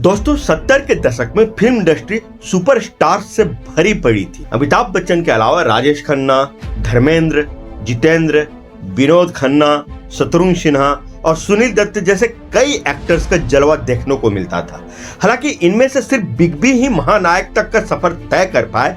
दोस्तों 70 के दशक में फिल्म इंडस्ट्री सुपरस्टार से भरी पड़ी थी। अमिताभ बच्चन के अलावा राजेश खन्ना, धर्मेंद्र, जितेंद्र, विनोद खन्ना, शत्रुघ्न सिन्हा और सुनील दत्त जैसे कई एक्टर्स का जलवा देखने को मिलता था। हालांकि इनमें से सिर्फ बिग बी ही महानायक तक का सफर तय कर पाए।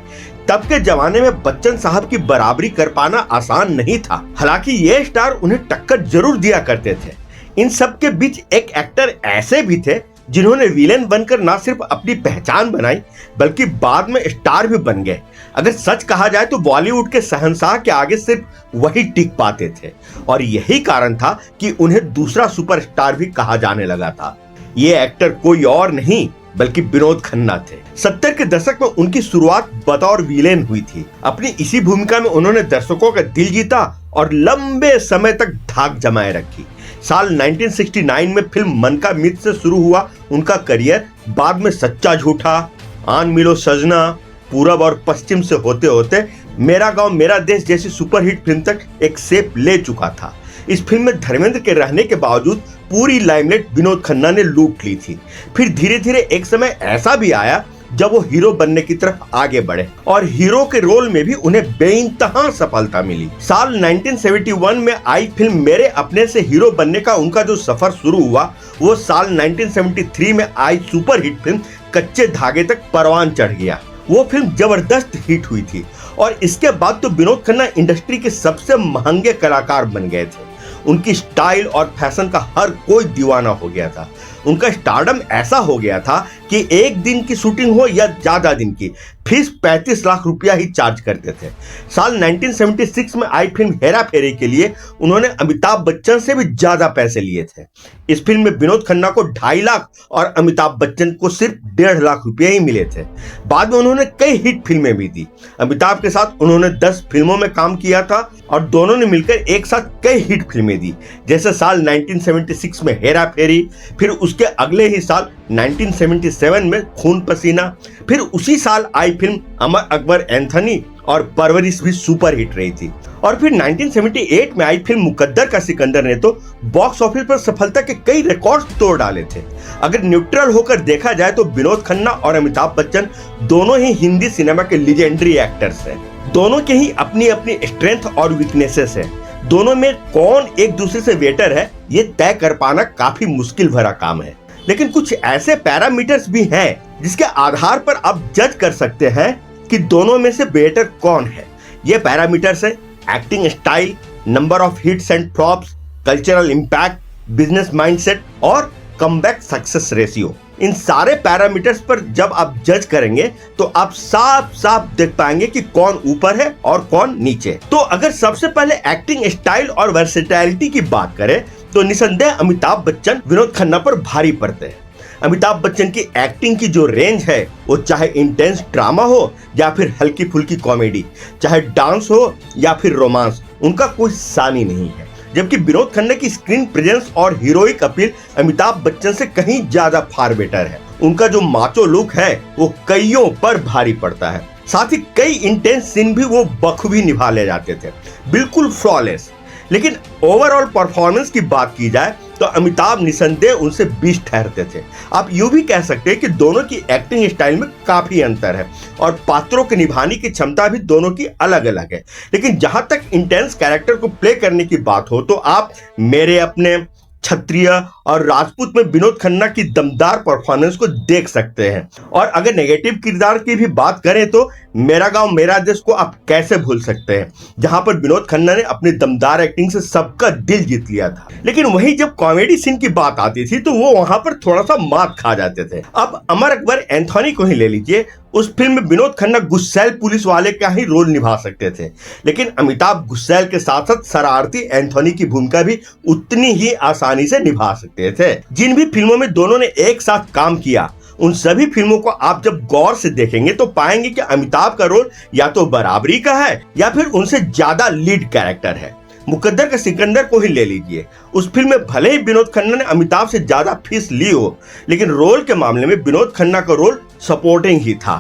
तब के जमाने में बच्चन साहब की बराबरी कर पाना आसान नहीं था। हालांकि ये स्टार उन्हें टक्कर जरूर दिया करते थे। इन सब के बीच एक एक्टर ऐसे भी थे जिन्होंने विलेन बनकर ना सिर्फ अपनी पहचान बनाई बल्कि बाद में स्टार भी बन गए। अगर सच कहा जाए तो बॉलीवुड के शहंशाह के आगे सिर्फ वही टिक पाते थे और यही कारण था कि उन्हें दूसरा सुपरस्टार भी कहा जाने लगा था। ये एक्टर कोई और नहीं बल्कि विनोद खन्ना थे। 70 के दशक में उनकी शुरुआत बतौर विलेन हुई थी। अपनी इसी भूमिका में उन्होंने दर्शकों का दिल जीता और लंबे समय तक धाक जमाए रखी। साल 1969 में फिल्म मन का मित्र से शुरू हुआ उनका करियर बाद में सच्चा झूठा, आन मिलो सजना, पूरब और पश्चिम से होते होते मेरा गांव मेरा देश जैसी सुपरहिट फिल्म तक एक शेप ले चुका था। इस फिल्म में धर्मेंद्र के रहने के बावजूद पूरी लाइमलाइट विनोद खन्ना ने लूट ली थी। फिर धीरे धीरे एक समय ऐसा भी आया जब वो हीरो बनने की तरफ आगे बढ़े और हीरो के रोल में भी उन्हें बेइंतहा सफलता मिली। साल 1971 में आई फिल्म मेरे अपने से हीरो बनने का उनका जो सफर शुरू हुआ वो साल 1973 में आई सुपरहिट फिल्म कच्चे धागे तक परवान चढ़ गया। वो फिल्म जबरदस्त हिट हुई थी और इसके बाद तो विनोद खन्ना इंडस्ट्री के सबसे महंगे कलाकार बन गए थे। उनकी स्टाइल और फैशन का हर कोई दीवाना हो गया था। उनका स्टारडम ऐसा हो गया था कि एक दिन की शूटिंग हो या ज्यादा दिन की, फीस 35 लाख रुपया ही चार्ज करते थे। साल 1976 में आई फिल्म हेरा फेरी के लिए उन्होंने अमिताभ बच्चन से भी ज्यादा पैसे लिए थे। इस फिल्म में विनोद खन्ना को 2.5 लाख और अमिताभ बच्चन को सिर्फ 1.5 लाख रुपये ही मिले थे। बाद में उन्होंने कई हिट फिल्में भी दी। अमिताभ के साथ उन्होंने 10 फिल्मों में काम किया था और दोनों ने मिलकर एक साथ कई हिट फिल्में दी, जैसे साल 1976 में हेरा फेरी, फिर उसके अगले ही साल 1977 में खून पसीना, फिर उसी साल आई फिल्म अमर अकबर एंथनी और परवरिश भी सुपर हिट रही थी। और फिर 1978 में आई फिल्म मुकद्दर का सिकंदर ने तो बॉक्स ऑफिस पर सफलता के कई रिकॉर्ड तोड़ डाले थे। अगर न्यूट्रल होकर देखा जाए तो विनोद खन्ना और अमिताभ बच्चन दोनों ही हिंदी सिनेमा के लीजेंडरी एक्टर्स हैं। दोनों के ही अपनी अपनी स्ट्रेंथ और वीकनेसेस है। दोनों में कौन एक दूसरे से बेटर है ये तय कर पाना काफी मुश्किल भरा काम है। लेकिन कुछ ऐसे पैरामीटर्स भी हैं जिसके आधार पर आप जज कर सकते हैं कि दोनों में से बेटर कौन है। ये पैरामीटर्स हैं acting style, number of hits and flops, cultural impact, business mindset और कमबैक सक्सेस रेशियो। इन सारे पैरामीटर्स पर जब आप जज करेंगे तो आप साफ साफ देख पाएंगे कि कौन ऊपर है और कौन नीचे। तो अगर सबसे पहले एक्टिंग स्टाइल और वर्सेटैलिटी की बात करें तो निसंदेह अमिताभ बच्चन विनोद खन्ना पर भारी पड़ते हैं। अमिताभ बच्चन की एक्टिंग की जो रेंज है वो चाहे इंटेंस ड्रामा हो या फिर हल्की फुल्की कॉमेडी, चाहे डांस हो या फिर रोमांस, उनका कोई सानी नहीं है। जबकि विनोद खन्ना की स्क्रीन प्रेजेंस और हीरोइक अपील अमिताभ बच्चन से कहीं ज्यादा फार बेटर है। उनका जो माचो लुक है वो कईयों पर भारी पड़ता है। साथ ही कई इंटेंस सीन भी वो बखूबी निभा ले जाते थे, बिल्कुल फ्लॉलेस। लेकिन ओवरऑल परफॉर्मेंस की बात की जाए तो अमिताभ निसंदेह उनसे 20 ठहरते थे। आप यूं भी कह सकते हैं कि दोनों की एक्टिंग स्टाइल में काफी अंतर है और पात्रों के निभाने की क्षमता भी दोनों की अलग अलग है। लेकिन जहां तक इंटेंस कैरेक्टर को प्ले करने की बात हो तो आप मेरे अपने, क्षत्रिय और राजपूत में विनोद खन्ना की दमदार परफॉर्मेंस को देख सकते हैं। और अगर नेगेटिव किरदार की भी बात करें तो मेरा गांव मेरा देश को आप कैसे भूल सकते हैं, जहां पर विनोद खन्ना ने अपनी दमदार एक्टिंग से सबका दिल जीत लिया था। लेकिन वहीं जब कॉमेडी सीन की बात आती थी तो वो वहां पर थोड़ा सा मात खा जाते थे। अब अमर अकबर एंथोनी को ही ले लीजिए। उस फिल्म में विनोद खन्ना गुस्सैल पुलिस वाले का ही रोल निभा सकते थे, लेकिन अमिताभ गुस्सैल के साथ साथ शरारती एंथोनी की भूमिका भी उतनी ही आसानी से निभा सकते थे। जिन भी फिल्मों में दोनों ने एक साथ काम किया उन सभी फिल्मों को आप जब गौर से देखेंगे तो पाएंगे कि अमिताभ का रोल या तो बराबरी का है या फिर उनसे ज्यादा लीड कैरेक्टर है। मुकद्दर का सिकंदर को ही ले लीजिए। उस फिल्म में भले ही विनोद खन्ना ने अमिताभ से ज्यादा फीस ली हो, लेकिन रोल के मामले में विनोद खन्ना का रोल सपोर्टिंग ही था।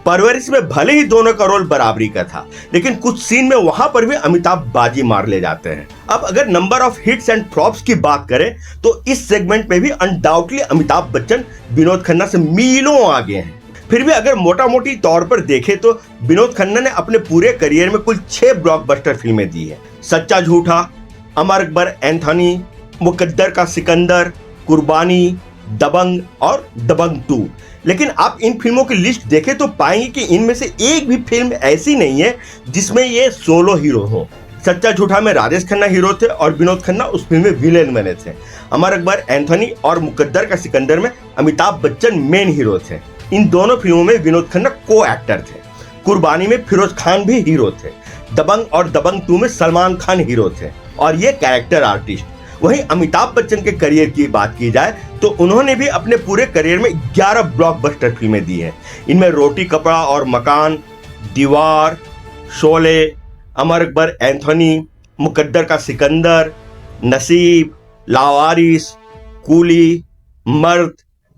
परवरिश में भले ही दोनों का रोल बराबरी का था, लेकिन कुछ सीन में वहां पर भी अमिताभ बाजी मार ले जाते हैं। अब अगर number of hits and flops की बात करें तो इस सेगमेंट में भी अनडाउटली अमिताभ बच्चन विनोद खन्ना से मीलों आगे हैं। फिर भी अगर मोटा मोटी तौर पर देखें तो विनोद खन्ना ने अपने पूरे करियर में कुल 6 ब्लॉकबस्टर फिल्में दी है। सच्चा झूठा, अमर अकबर एंथोनी, मुकद्दर का सिकंदर, कुर्बानी, दबंग और दबंग 2। लेकिन आप इन फिल्मों की लिस्ट देखें तो पाएंगे कि इनमें से एक भी फिल्म ऐसी नहीं है जिसमें ये सोलो हीरो हो। सच्चा झूठा में राजेश खन्ना हीरो थे और विनोद खन्ना उस फिल्म में विलेन बने थे। अमर अकबर एंथोनी और मुकद्दर का सिकंदर में अमिताभ बच्चन मेन हीरो थे। इन दोनों फिल्मों में विनोद खन्ना को एक्टर थे। कुर्बानी में फिरोज खान भी हीरो थे। दबंग और दबंग 2 में सलमान खान हीरो थे और ये कैरेक्टर आर्टिस्ट। वहीं अमिताभ बच्चन के करियर की बात की जाए तो उन्होंने भी अपने पूरे करियर में 11 ब्लॉकबस्टर फिल्में दी हैं। इनमें रोटी कपड़ा और मकान, दीवार, शोले, अमर अकबर एंथोनी, मुकद्दर का सिकंदर, नसीब, लावारिस, कूली, मर्द,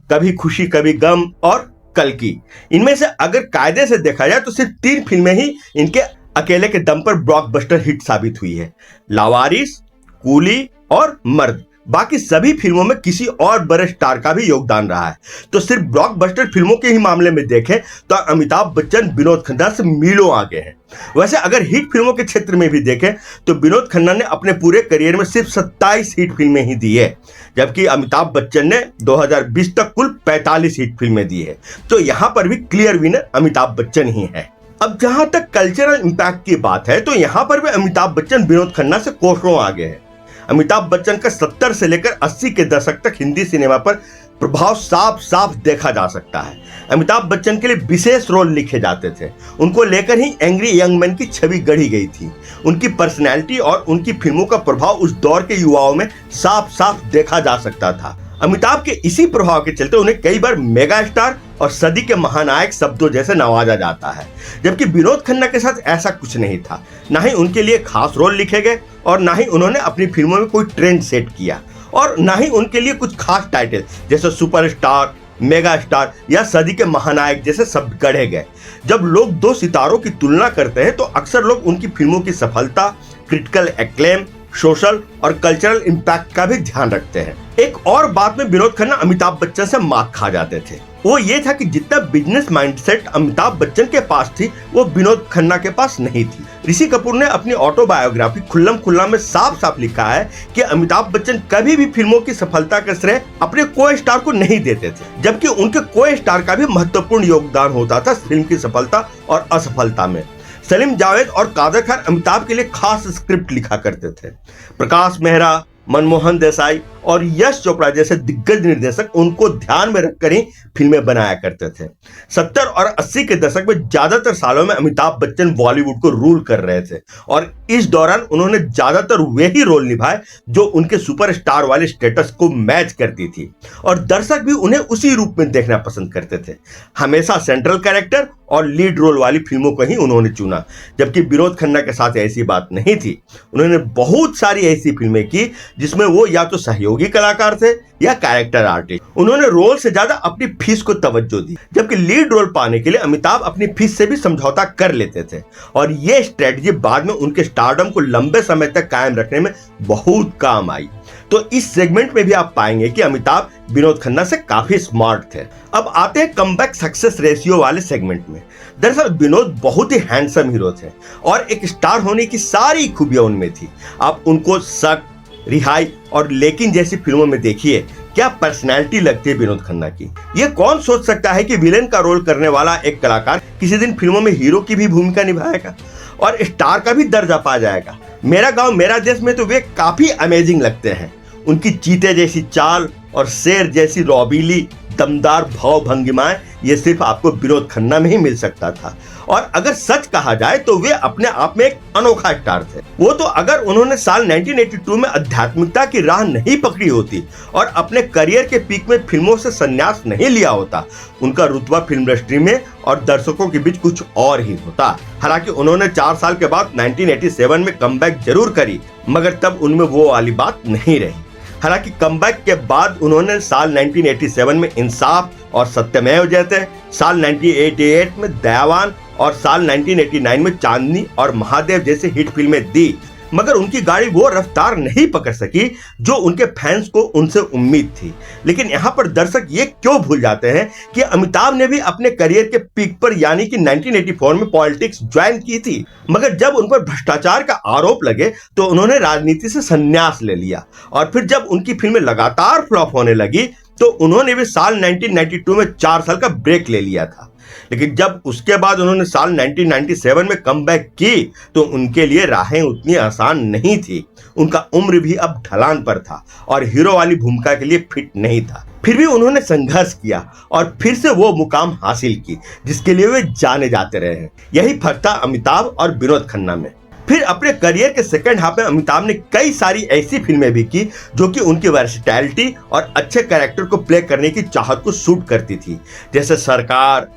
कभी खुशी कभी गम और कल्कि। इनमें से अगर कायदे से देखा जाए तो सिर्फ 3 फिल्में ही इनके अकेले के दम पर ब्लॉकबस्टर हिट साबित हुई है, लावारिस, कूली और मर्द। बाकी सभी फिल्मों में किसी और बड़े स्टार का भी योगदान रहा है। तो सिर्फ ब्लॉकबस्टर फिल्मों के ही मामले में देखें तो अमिताभ बच्चन विनोद खन्ना से मीलों आगे हैं। वैसे अगर हिट फिल्मों के क्षेत्र में भी देखें तो विनोद खन्ना ने अपने पूरे करियर में सिर्फ 27 हिट फिल्में ही दी है, जबकि अमिताभ बच्चन ने 2020 तक कुल 45 हिट फिल्में दी है। तो यहाँ पर भी क्लियर विनर अमिताभ बच्चन ही है। अब जहां तक कल्चरल इंपैक्ट की बात है तो यहाँ पर भी अमिताभ बच्चन विनोद खन्ना से कोसों आगे है। अमिताभ बच्चन का 70 से लेकर 80 के दशक तक हिंदी सिनेमा पर प्रभाव साफ साफ देखा जा सकता है। अमिताभ बच्चन के लिए विशेष रोल लिखे जाते थे। उनको लेकर ही एंग्री यंग मैन की छवि गढ़ी गई थी। उनकी पर्सनैलिटी और उनकी फिल्मों का प्रभाव उस दौर के युवाओं में साफ साफ देखा जा सकता था। अमिताभ के इसी प्रभाव के चलते उन्हें कई बार मेगा स्टार और सदी के महानायक शब्दों जैसे नवाजा जाता है, जबकि विनोद खन्ना के साथ ऐसा कुछ नहीं था। ना ही उनके लिए खास रोल लिखे गए और ना ही उन्होंने अपनी फिल्मों में कोई ट्रेंड सेट किया और ना ही उनके लिए कुछ खास टाइटल जैसे सुपरस्टार, मेगा स्टार या सदी के महानायक जैसे शब्द गढ़े गए। जब लोग 2 सितारों की तुलना करते हैं तो अक्सर लोग उनकी फिल्मों की सफलता, क्रिटिकल एक्लेम, सोशल और कल्चरल इंपैक्ट का भी ध्यान रखते हैं। एक और बात में विनोद खन्ना अमिताभ बच्चन से मात खा जाते थे, वो ये था कि जितना बिजनेस माइंडसेट अमिताभ बच्चन के पास थी वो विनोद खन्ना के पास नहीं थी। ऋषि कपूर ने अपनी ऑटोबायोग्राफी खुल्लम खुल्ला में साफ साफ लिखा है कि अमिताभ बच्चन कभी भी फिल्मों की सफलता का श्रेय अपने को स्टार को नहीं देते थे, जबकि उनके को स्टार का भी महत्वपूर्ण योगदान होता था फिल्म की सफलता और असफलता में। सलीम जावेद और कादर खान अमिताभ के लिए खास स्क्रिप्ट लिखा करते थे। प्रकाश मेहरा, मनमोहन देसाई और यश चोपड़ा जैसे दिग्गज निर्देशक उनको ध्यान में रखकर ही फिल्में बनाया करते थे। 70 और 80 के दशक में ज्यादातर सालों में अमिताभ बच्चन बॉलीवुड को रूल कर रहे थे और इस दौरान उन्होंने ज्यादातर वे ही रोल निभाए जो उनके सुपरस्टार वाले स्टेटस को मैच करती थी और दर्शक भी उन्हें उसी रूप में देखना पसंद करते थे। हमेशा सेंट्रल कैरेक्टर और लीड रोल वाली फिल्मों को ही उन्होंने चुना, जबकि विनोद खन्ना के साथ ऐसी बात नहीं थी। उन्होंने बहुत सारी ऐसी फिल्में की जिसमें वो या तो सहयोगी कलाकार थे या कैरेक्टर आर्टिस्ट। उन्होंने रोल से ज्यादा अपनी फीस को तवज्जो दी, जबकि लीड रोल पाने के लिए अमिताभ अपनी फीस से भी समझौता कर लेते थे और ये स्ट्रेटजी बाद में उनके स्टारडम को लंबे समय तक कायम रखने में बहुत काम आई। तो इस सेगमेंट में भी आप पाएंगे कि अमिताभ विनोद खन्ना से काफी स्मार्ट थे। अब आते हैं कमबैक सक्सेस रेशियो वाले सेगमेंट में। दरअसल विनोद बहुत ही हैंडसम हीरो थे और एक स्टार होने की सारी खूबियां उनमें थी। आप उनको शक, रिहाई और लेकिन जैसी फिल्मों में देखिए, क्या पर्सनैलिटी लगती है विनोद खन्ना की। ये कौन सोच सकता है कि विलेन का रोल करने वाला एक कलाकार किसी दिन फिल्मों में हीरो की भी भूमिका निभाएगा और स्टार का भी दर्जा पा जाएगा। मेरा गांव मेरा देश में तो वे काफी अमेजिंग लगते हैं। उनकी चीते जैसी चाल और शेर जैसी रौबीली दमदार भाव भंगिमाएं ये सिर्फ आपको विनोद खन्ना में ही मिल सकता था। और अगर सच कहा जाए तो वे अपने आप में एक अनोखा स्टार थे। वो तो अगर उन्होंने साल 1982 में आध्यात्मिकता की राह नहीं पकड़ी होती और अपने करियर के पीक में फिल्मों से संन्यास नहीं लिया होता, उनका रुतबा फिल्म इंडस्ट्री में और दर्शकों के बीच कुछ और ही होता। हालांकि उन्होंने 4 साल के बाद 1987 में कमबैक जरूर करी, मगर तब उनमें वो वाली बात नहीं रही। हालांकि कमबैक के बाद उन्होंने साल 1987 में इंसाफ और सत्यमेव जयते, साल 1988 में दयावान और साल 1989 में चांदनी और महादेव जैसी हिट फिल्में दी, मगर उनकी गाड़ी वो रफ्तार नहीं पकड़ सकी जो उनके फैंस को उनसे उम्मीद थी। लेकिन यहाँ पर दर्शक ये क्यों भूल जाते हैं कि अमिताभ ने भी अपने करियर के पीक पर यानी कि 1984 में पॉलिटिक्स ज्वाइन की थी, मगर जब उन पर भ्रष्टाचार का आरोप लगे तो उन्होंने राजनीति से संन्यास ले लिया। और फिर जब उनकी फिल्में लगातार फ्लॉप होने लगी तो उन्होंने भी साल 1992 में 4 साल का ब्रेक ले लिया था। लेकिन जब उसके बाद उन्होंने साल 1997 में कमबैक की तो उनके लिए राहें उतनी आसान नहीं थी। उनका उम्र भी अब ढलान पर था और हीरो वाली भूमिका के लिए फिट नहीं था। फिर भी उन्होंने संघर्ष किया और फिर से वो मुकाम हासिल की जिसके लिए वे जाने जाते रहे हैं। यही फर्क था अमिताभ और विनोद खन्ना में। फिर अपने करियर के सेकंड हाफ में अमिताभ ने कई सारी ऐसी फिल्में भी की जो कि उनकी वर्सेटैलिटी और अच्छे कैरेक्टर को प्ले करने की चाहत को सूट करती थी, जैसे सरकार,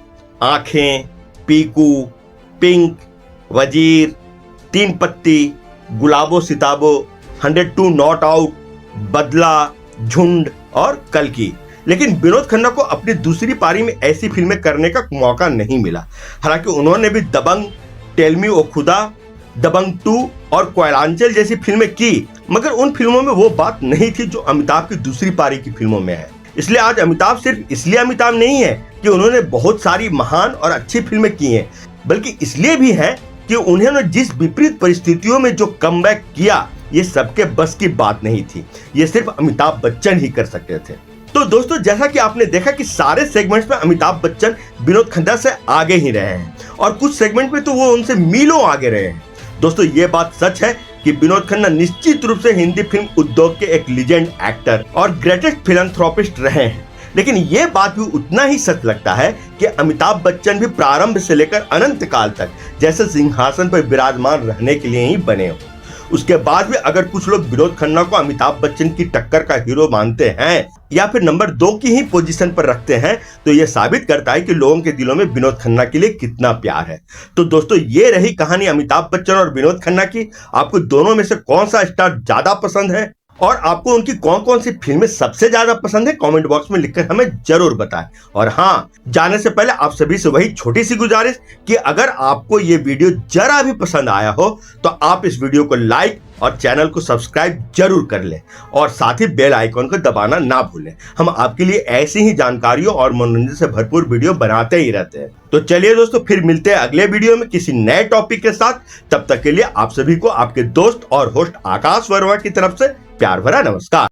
आंखें, पीकू, पिंक, वजीर, तीन पत्ती, गुलाबो सिताबो, 102 नॉट आउट, बदला, झुंड और कल्कि। लेकिन विनोद खन्ना को अपनी दूसरी पारी में ऐसी फिल्में करने का मौका नहीं मिला। हालांकि उन्होंने भी दबंग, टेल मी ओ खुदा, दबंग 2 और कोयलांचल जैसी फिल्में की, मगर उन फिल्मों में वो बात नहीं थी जो अमिताभ की दूसरी पारी की फिल्मों में है। इसलिए आज अमिताभ सिर्फ इसलिए अमिताभ नहीं है कि उन्होंने बहुत सारी महान और अच्छी फिल्में की हैं, बल्कि इसलिए भी है कि उन्होंने जिस विपरीत परिस्थितियों में जो कमबैक किया ये सबके बस की बात नहीं थी, ये सिर्फ अमिताभ बच्चन ही कर सकते थे। तो दोस्तों, जैसा कि आपने देखा कि सारे सेगमेंट्स में अमिताभ बच्चन विनोद खन्ना से आगे ही रहे हैं और कुछ सेगमेंट में तो वो उनसे मीलों आगे रहे हैं। दोस्तों, ये बात सच है कि विनोद खन्ना निश्चित रूप से हिंदी फिल्म उद्योग के एक लीजेंड एक्टर और ग्रेटेस्ट फिलैंथ्रोपिस्ट रहे हैं, लेकिन ये बात भी उतना ही सच लगता है कि अमिताभ बच्चन भी प्रारंभ से लेकर अनंत काल तक जैसे सिंहासन पर विराजमान रहने के लिए ही बने हो। उसके बाद भी अगर कुछ लोग विनोद खन्ना को अमिताभ बच्चन की टक्कर का हीरो मानते हैं या फिर नंबर 2 की ही पोजीशन पर रखते हैं तो यह साबित करता है कि लोगों के दिलों में विनोद खन्ना के लिए कितना प्यार है। तो दोस्तों, ये रही कहानी अमिताभ बच्चन और विनोद खन्ना की। आपको दोनों में से कौन सा स्टार ज्यादा पसंद है और आपको उनकी कौन कौन सी फिल्में सबसे ज्यादा पसंद है, कमेंट बॉक्स में लिखकर हमें जरूर बताएं। और हाँ, जाने से पहले आप सभी से वही छोटी सी गुजारिश कि अगर आपको ये वीडियो जरा भी पसंद आया हो तो आप इस वीडियो को लाइक और चैनल को सब्सक्राइब जरूर कर लें और साथ ही बेल आइकॉन को दबाना ना भूलें। हम आपके लिए ऐसी ही जानकारियों और मनोरंजन से भरपूर वीडियो बनाते ही रहते हैं। तो चलिए दोस्तों, फिर मिलते हैं अगले वीडियो में किसी नए टॉपिक के साथ। तब तक के लिए आप सभी को आपके दोस्त और होस्ट आकाश वर्मा की तरफ से प्यार भरा नमस्कार।